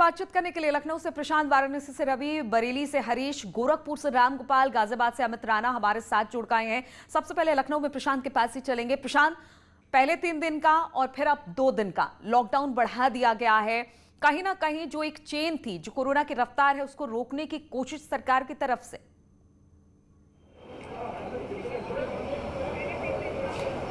बातचीत करने के लिए लखनऊ से प्रशांत, वाराणसी से रवि, बरेली से हरीश, गोरखपुर से रामगोपाल, गाजियाबाद से अमित राणा हमारे साथ जुड़ गए हैं। सबसे पहले लखनऊ में प्रशांत के पास ही चलेंगे। प्रशांत, पहले 3 दिन का और फिर अब 2 दिन का लॉकडाउन बढ़ा दिया गया है। कहीं ना कहीं जो एक चेन थी, जो कोरोना की रफ्तार है, उसको रोकने की कोशिश सरकार की तरफ से।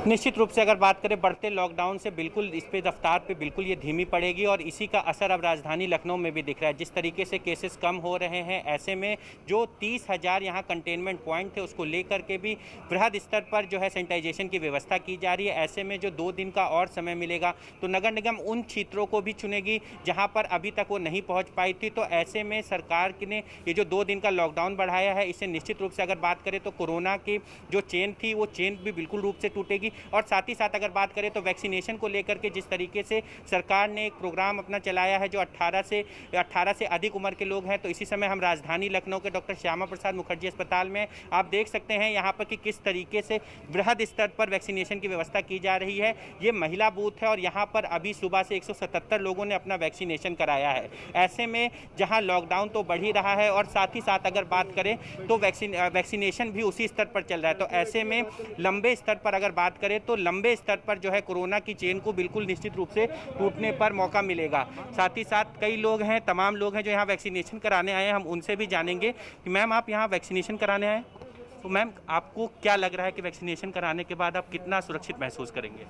निश्चित रूप से अगर बात करें बढ़ते लॉकडाउन से बिल्कुल इस पे रफ्तार पे बिल्कुल ये धीमी पड़ेगी और इसी का असर अब राजधानी लखनऊ में भी दिख रहा है। जिस तरीके से केसेस कम हो रहे हैं, ऐसे में जो 30,000 यहाँ कंटेनमेंट पॉइंट थे उसको लेकर के भी बृहद स्तर पर जो है सैनिटाइजेशन की व्यवस्था की जा रही है। ऐसे में जो 2 दिन का और समय मिलेगा तो नगर निगम उन क्षेत्रों को भी चुनेगी जहाँ पर अभी तक वो नहीं पहुँच पाई थी। तो ऐसे में सरकार ने ये जो 2 दिन का लॉकडाउन बढ़ाया है, इससे निश्चित रूप से अगर बात करें तो कोरोना की जो चेन थी वो चेन भी बिल्कुल रूप से टूटेगी। और साथ ही साथ अगर बात करें तो वैक्सीनेशन को लेकर के जिस तरीके से सरकार ने एक प्रोग्राम अपना चलाया है, जो 18 से अधिक उम्र के लोग हैं, तो इसी समय हम राजधानी लखनऊ के डॉक्टर श्यामा प्रसाद मुखर्जी अस्पताल में आप देख सकते हैं यहाँ पर कि किस तरीके से बृहद स्तर पर वैक्सीनेशन की व्यवस्था की जा रही है। ये महिला बूथ है और यहाँ पर अभी सुबह से 177 लोगों ने अपना वैक्सीनेशन कराया है। ऐसे में जहाँ लॉकडाउन तो बढ़ ही रहा है और साथ ही साथ अगर बात करें तो वैक्सीनेशन भी उसी स्तर पर चल रहा है। तो ऐसे में लंबे स्तर पर अगर बात करें तो लंबे स्तर पर जो है कोरोना की चेन को बिल्कुल निश्चित रूप से टूटने पर मौका मिलेगा। साथ ही साथ कई लोग हैं, तमाम लोग हैं जो यहाँ वैक्सीनेशन कराने आए हैं, हम उनसे भी जानेंगे कि मैम आप यहाँ वैक्सीनेशन कराने आए, तो मैम आपको क्या लग रहा है कि वैक्सीनेशन कराने के बाद आप कितना सुरक्षित महसूस करेंगे?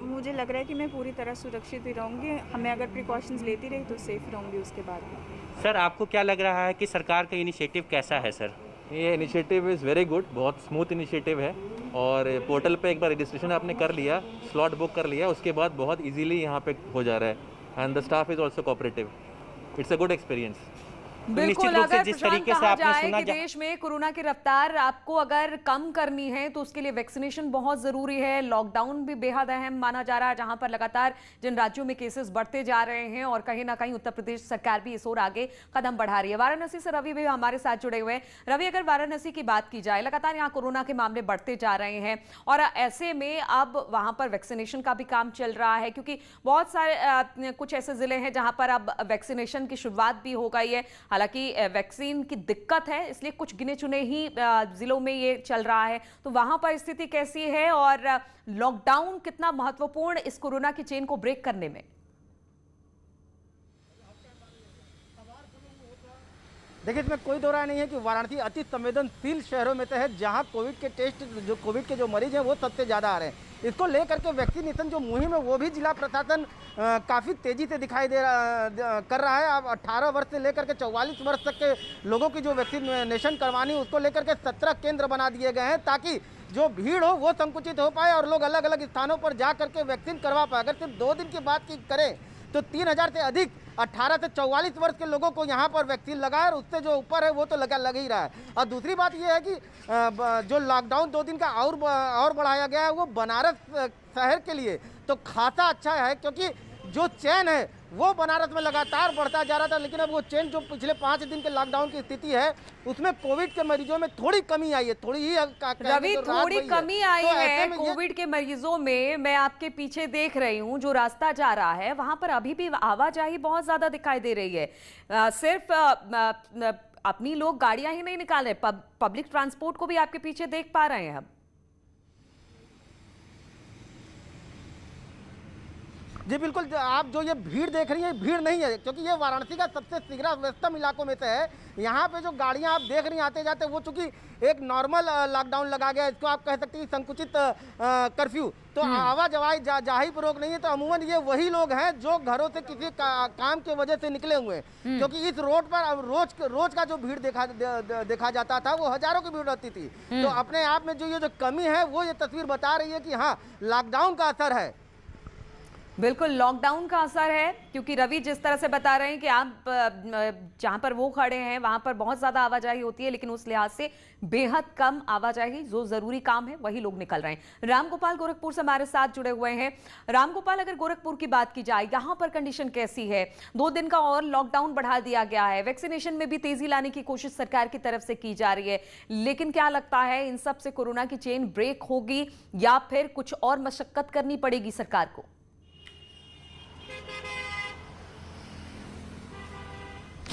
मुझे लग रहा है कि मैं पूरी तरह सुरक्षित ही रहूँगी। हमें अगर प्रिकॉशंस लेती रही तो सेफ रहूँगी उसके बाद। सर, आपको क्या लग रहा है कि सरकार का इनिशिएटिव कैसा है? सर, ये इनिशिएटिव इज़ वेरी गुड, बहुत स्मूथ इनिशिएटिव है और पोर्टल पे एक बार रजिस्ट्रेशन आपने कर लिया, स्लॉट बुक कर लिया, उसके बाद बहुत इजीली यहाँ पे हो जा रहा है and the staff is also cooperative. It's a good experience. बिल्कुल, अगर प्रशांत कहा जाए कि देश में कोरोना की रफ्तार आपको अगर कम करनी है तो उसके लिए वैक्सीनेशन बहुत जरूरी है। लॉकडाउन भी बेहद अहम माना जा रहा है, जहां पर लगातार जिन राज्यों में केसेस बढ़ते जा रहे हैं और कहीं ना कहीं उत्तर प्रदेश सरकार भी इस ओर आगे कदम बढ़ा रही है। वाराणसी से रवि भी हमारे साथ जुड़े हुए हैं। रवि, अगर वाराणसी की बात की जाए, लगातार यहाँ कोरोना के मामले बढ़ते जा रहे हैं और ऐसे में अब वहां पर वैक्सीनेशन का भी काम चल रहा है, क्योंकि बहुत सारे कुछ ऐसे जिले हैं जहां पर अब वैक्सीनेशन की शुरुआत भी हो गई है। हालांकि वैक्सीन की दिक्कत है, इसलिए कुछ गिने चुने ही जिलों में ये चल रहा है, तो वहां पर स्थिति कैसी है और लॉकडाउन कितना महत्वपूर्ण इस कोरोना की चेन को ब्रेक करने में? देखिए, इसमें कोई दो राय नहीं है कि वाराणसी अति संवेदनशील शहरों में से है, जहां कोविड के जो मरीज हैं वो सबसे ज़्यादा आ रहे हैं। इसको लेकर के वैक्सीनेशन जो मुहिम है वो भी जिला प्रशासन काफ़ी तेज़ी से दिखाई कर रहा है। अब 18 वर्ष से लेकर के 44 वर्ष तक के लोगों की जो वैक्सीनेशन करवानी है उसको लेकर के 17 केंद्र बना दिए गए हैं, ताकि जो भीड़ हो वो संकुचित हो पाए और लोग अलग अलग स्थानों पर जा करके वैक्सीन करवा पाए। अगर सिर्फ 2 दिन की बात की करें तो 3000 से अधिक 18 से 44 वर्ष के लोगों को यहाँ पर वैक्सीन लगा है और उससे जो ऊपर है वो तो लग ही रहा है। और दूसरी बात ये है कि जो लॉकडाउन 2 दिन का और बढ़ाया गया है वो बनारस शहर के लिए तो खासा अच्छा है, क्योंकि जो चेन है वो बनारस में लगातार बढ़ता जा रहा था, लेकिन अब वो चेन जो पिछले 5 दिन के लॉकडाउन की स्थिति है उसमें कोविड के मरीजों में थोड़ी कमी आई है, थोड़ी ही रवि थोड़ी कमी आई है कोविड के मरीजों में। मैं आपके पीछे देख रही हूँ, जो रास्ता जा रहा है वहां पर अभी भी आवाजाही बहुत ज्यादा दिखाई दे रही है। सिर्फ अपनी लोग गाड़ियां ही नहीं निकाल रहे, पब्लिक ट्रांसपोर्ट को भी आपके पीछे देख पा रहे हैं हम। जी बिल्कुल, आप जो ये भीड़ देख रही हैं भीड़ नहीं है, क्योंकि ये वाराणसी का सबसे शीघ्र व्यस्तम इलाकों में से है। यहाँ पे जो गाड़ियाँ आप देख रही हैं आते जाते, वो चूंकि एक नॉर्मल लॉकडाउन लगा गया, इसको आप कह सकते हैं संकुचित कर्फ्यू, तो आवाजाही जाही पर रोक नहीं है। तो अमूमन ये वही लोग हैं जो घरों से किसी काम की वजह से निकले हुए हैं, क्योंकि इस रोड पर अब रोज का जो भीड़ देखा जाता था वो हजारों की भीड़ रहती थी। तो अपने आप में जो ये जो कमी है वो ये तस्वीर बता रही है कि हाँ, लॉकडाउन का असर है। बिल्कुल लॉकडाउन का असर है, क्योंकि रवि जिस तरह से बता रहे हैं कि आप जहां पर वो खड़े हैं वहां पर बहुत ज्यादा आवाजाही होती है, लेकिन उस लिहाज से बेहद कम आवाजाही, जो जरूरी काम है वही लोग निकल रहे हैं। रामगोपाल गोरखपुर से हमारे साथ जुड़े हुए हैं। रामगोपाल, अगर गोरखपुर की बात की जाए, यहाँ पर कंडीशन कैसी है? 2 दिन का और लॉकडाउन बढ़ा दिया गया है, वैक्सीनेशन में भी तेजी लाने की कोशिश सरकार की तरफ से की जा रही है, लेकिन क्या लगता है इन सब से कोरोना की चेन ब्रेक होगी या फिर कुछ और मशक्कत करनी पड़ेगी सरकार को?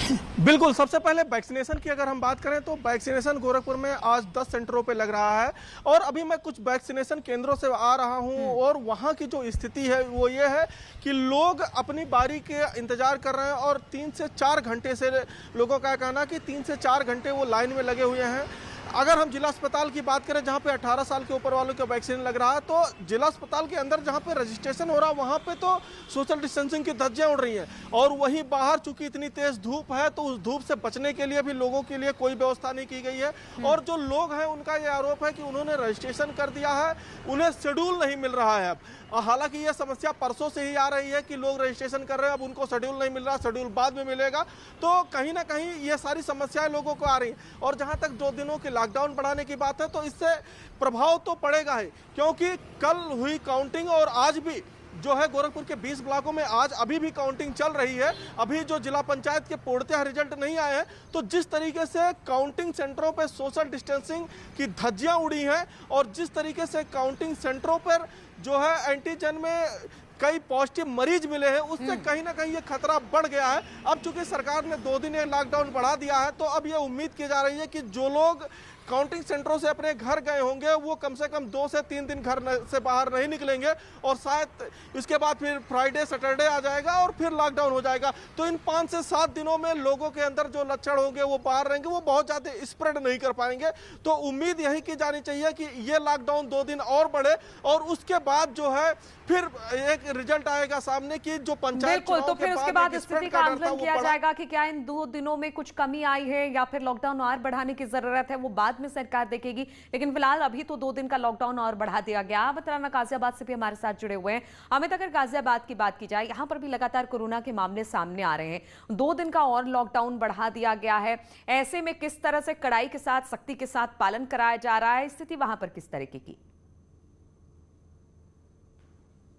बिल्कुल, सबसे पहले वैक्सीनेशन की अगर हम बात करें तो वैक्सीनेशन गोरखपुर में आज 10 सेंटरों पे लग रहा है और अभी मैं कुछ वैक्सीनेशन केंद्रों से आ रहा हूं और वहां की जो स्थिति है वो ये है कि लोग अपनी बारी के इंतजार कर रहे हैं और 3 से 4 घंटे से लोगों का कहना कि 3 से 4 घंटे वो लाइन में लगे हुए हैं। अगर हम जिला अस्पताल की बात करें जहां पे 18 साल के ऊपर वालों का वैक्सीन लग रहा है तो जिला अस्पताल के अंदर जहां पे रजिस्ट्रेशन हो रहा है वहां पे तो सोशल डिस्टेंसिंग की धज्जियां उड़ रही हैं और वहीं बाहर चूंकि इतनी तेज धूप है तो उस धूप से बचने के लिए भी लोगों के लिए कोई व्यवस्था नहीं की गई है और जो लोग हैं उनका ये आरोप है कि उन्होंने रजिस्ट्रेशन कर दिया है, उन्हें शेड्यूल नहीं मिल रहा है। अब हालांकि ये समस्या परसों से ही आ रही है कि लोग रजिस्ट्रेशन कर रहे हैं, अब उनको शेड्यूल नहीं मिल रहा, शेड्यूल बाद में मिलेगा, तो कहीं ना कहीं ये सारी समस्याएं लोगों को आ रही हैं। और जहां तक 2 दिनों के लॉकडाउन बढ़ाने की बात है तो इससे प्रभाव तो पड़ेगा ही, क्योंकि कल हुई काउंटिंग और आज भी जो है गोरखपुर के 20 ब्लॉकों में आज अभी भी काउंटिंग चल रही है। अभी जो जिला पंचायत के पूर्णतः रिजल्ट नहीं आए हैं, तो जिस तरीके से काउंटिंग सेंटरों पर सोशल डिस्टेंसिंग की धज्जियां उड़ी हैं और जिस तरीके से काउंटिंग सेंटरों पर जो है एंटीजन में कई पॉजिटिव मरीज मिले हैं, उससे कहीं ना कहीं ये खतरा बढ़ गया है। अब चूंकि सरकार ने 2 दिन लॉकडाउन बढ़ा दिया है तो अब ये उम्मीद की जा रही है कि जो लोग काउंटिंग सेंटरों से अपने घर गए होंगे वो कम से कम 2 से 3 दिन घर से बाहर नहीं निकलेंगे और शायद इसके बाद फिर फ्राइडे सैटरडे आ जाएगा और फिर लॉकडाउन हो जाएगा। तो इन 5 से 7 दिनों में लोगों के अंदर जो लक्षण होंगे वो बाहर रहेंगे, वो बहुत ज़्यादा स्प्रेड नहीं कर पाएंगे। तो उम्मीद यही की जानी चाहिए कि ये लॉकडाउन 2 दिन और बढ़े और उसके बाद जो है फिर एक रिजल्ट आएगा सामने की जो पंचायत बिल्कुल, तो फिर उसके बाद स्थिति का आकलन किया जाएगा कि क्या इन 2 दिनों में कुछ कमी आई है या फिर लॉकडाउन और बढ़ाने की जरूरत है, वो बाद में सरकार देखेगी। लेकिन फिलहाल अभी तो 2 दिन का लॉकडाउन और बढ़ा दिया गया। अमित राणा गाजियाबाद से भी हमारे साथ जुड़े हुए हैं। अमित, अगर गाजियाबाद की बात की जाए, यहाँ पर भी लगातार कोरोना के मामले सामने आ रहे हैं, 2 दिन का और लॉकडाउन बढ़ा दिया गया है। ऐसे में किस तरह से कड़ाई के साथ, सख्ती के साथ पालन कराया जा रहा है, स्थिति वहां पर किस तरीके की?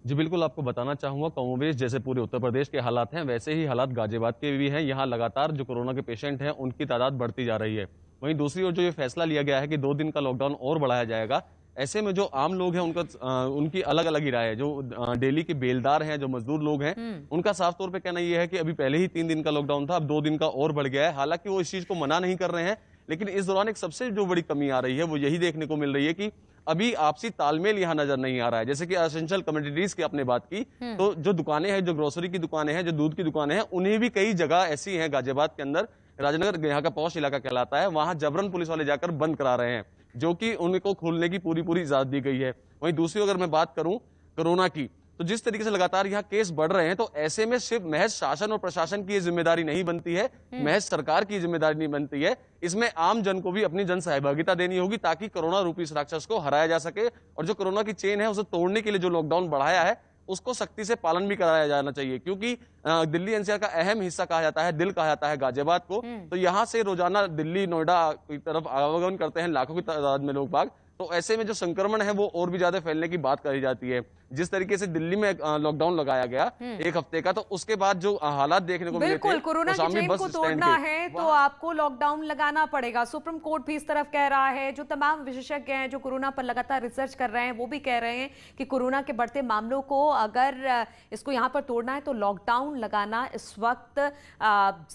जी बिल्कुल, आपको बताना चाहूंगा कमोबेश जैसे पूरे उत्तर प्रदेश के हालात हैं वैसे ही हालात गाजियाबाद के भी हैं। यहाँ लगातार जो कोरोना के पेशेंट हैं उनकी तादाद बढ़ती जा रही है। वहीं दूसरी ओर जो ये फैसला लिया गया है कि 2 दिन का लॉकडाउन और बढ़ाया जाएगा, ऐसे में जो आम लोग हैं उनकी अलग अलग ही राय है। जो डेली के बेलदार हैं, जो मजदूर लोग हैं, उनका साफ तौर पे कहना यह है कि अभी पहले ही 3 दिन का लॉकडाउन था, अब 2 दिन का और बढ़ गया है। हालांकि वो इस चीज को मना नहीं कर रहे हैं, लेकिन इस दौरान एक सबसे जो बड़ी कमी आ रही है वो यही देखने को मिल रही है कि अभी आपसी तालमेल यहाँ नजर नहीं आ रहा है। जैसे कि एसेंशियल कमोडिटीज की आपने बात की, तो जो दुकानें हैं, जो ग्रोसरी की दुकानें हैं, जो दूध की दुकानें हैं, उन्हें भी कई जगह ऐसी हैं गाजियाबाद के अंदर, राजनगर यहाँ का पौष इलाका कहलाता है, वहां जबरन पुलिस वाले जाकर बंद करा रहे हैं, जो कि उनको खोलने की पूरी इजाजत दी गई है। वहीं दूसरी अगर मैं बात करूं कोरोना की, तो जिस तरीके से लगातार यहाँ केस बढ़ रहे हैं, तो ऐसे में सिर्फ महज शासन और प्रशासन की जिम्मेदारी नहीं बनती है, महज सरकार की जिम्मेदारी नहीं बनती है, इसमें आम जन को भी अपनी जन सहभागिता देनी होगी ताकि कोरोना रूपी इस राक्षस को हराया जा सके। और जो कोरोना की चेन है उसे तोड़ने के लिए जो लॉकडाउन बढ़ाया है उसको सख्ती से पालन भी कराया जाना चाहिए, क्योंकि दिल्ली एनसीआर का अहम हिस्सा कहा जाता है, दिल कहा जाता है गाजियाबाद को। तो यहाँ से रोजाना दिल्ली, नोएडा की तरफ आवागमन करते हैं लाखों की तादाद में लोग बाग। तो ऐसे में जो संक्रमण है वो और भी ज्यादा फैलने की बात कही जाती है। जिस तरीके से दिल्ली में लॉकडाउन लगाया गया 1 हफ्ते का, तो उसके बाद जो हालात देखने को मिले थे, बिल्कुल, कोरोना की चेन को तोड़ना है तो आपको लॉकडाउन लगाना पड़ेगा। सुप्रीम कोर्ट भी इस तरफ कह रहा है। जो तमाम विशेषज्ञ हैं जो कोरोना पर लगातार रिसर्च कर रहे हैं वो भी कह रहे हैं कि कोरोना के बढ़ते मामलों को अगर इसको यहाँ पर तोड़ना है तो लॉकडाउन लगाना इस वक्त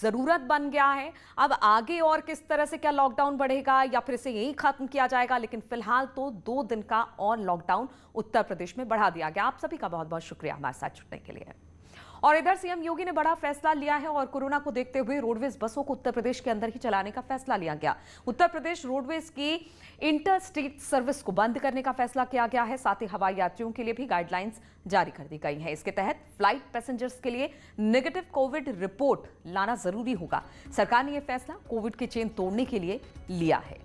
जरूरत बन गया है। अब आगे और किस तरह से क्या लॉकडाउन बढ़ेगा या फिर इसे यही खत्म किया जाएगा, लेकिन फिलहाल तो 2 दिन का और लॉकडाउन उत्तर प्रदेश में बढ़ा दिया गया। आप सभी का बहुत बहुत शुक्रिया हमारे साथ जुड़ने के लिए। और इधर सीएम योगी ने बड़ा फैसला लिया है और कोरोना को देखते हुए रोडवेज बसों को उत्तर प्रदेश के अंदर ही चलाने का फैसला लिया गया। उत्तर प्रदेश रोडवेज की इंटर स्टेट सर्विस को बंद करने का फैसला किया गया है। साथ ही हवाई यात्रियों के लिए भी गाइडलाइंस जारी कर दी गई है। इसके तहत फ्लाइट पैसेंजर्स के लिए नेगेटिव कोविड रिपोर्ट लाना जरूरी होगा। सरकार ने यह फैसला कोविड की चेन तोड़ने के लिए लिया है।